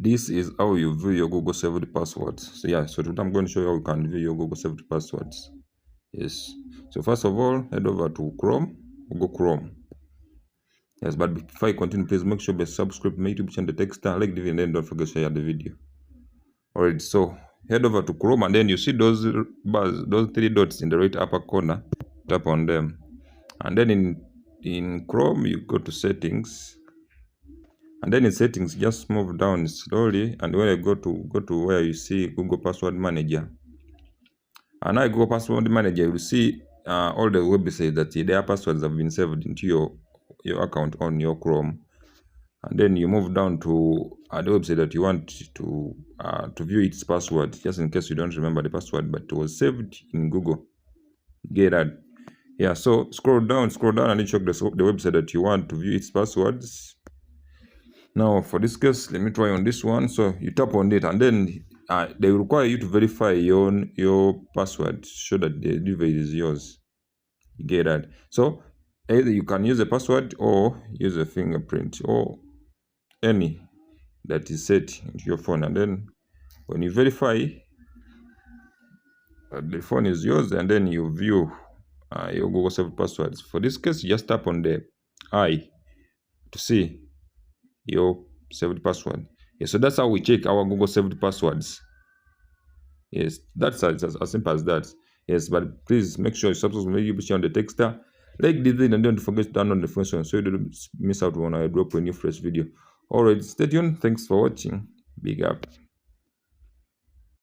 this is how you view your Google saved passwords. So yeah, so today I'm going to show you how you can view your Google saved passwords. Yes. So first of all, head over to Chrome, Google Chrome. Yes, but before I continue, please make sure you subscribe to my YouTube channel, Techstar, like the video, and then don't forget to share the video. Alright, so head over to Chrome, and then you see those bars, those three dots in the right upper corner. Tap on them, and then in Chrome you go to settings, and then in settings just move down slowly, and when I go to where you see Google Password Manager, and now Google Password Manager, you will see all the websites that their passwords have been saved into your account on your Chrome. And then you move down to the website that you want to view its password, just in case you don't remember the password, but it was saved in Google. Get that? Yeah, so scroll down, and then check the website that you want to view its passwords. Now, for this case, let me try on this one. So you tap on it, and then they require you to verify your password, show that the device is yours. You get that? So either you can use a password or use a fingerprint or any that is set into your phone, and then when you verify the phone is yours, and then you view your Google saved passwords. For this case, you just tap on the eye to see your saved password. Yes, so that's how we check our Google saved passwords. Yes, that's as simple as that. Yes, but please make sure you subscribe to my YouTube channel, the Techstar. Like this video, and don't forget to turn on the function so you don't miss out when I drop a new fresh video. Alright, stay tuned. Thanks for watching. Big up.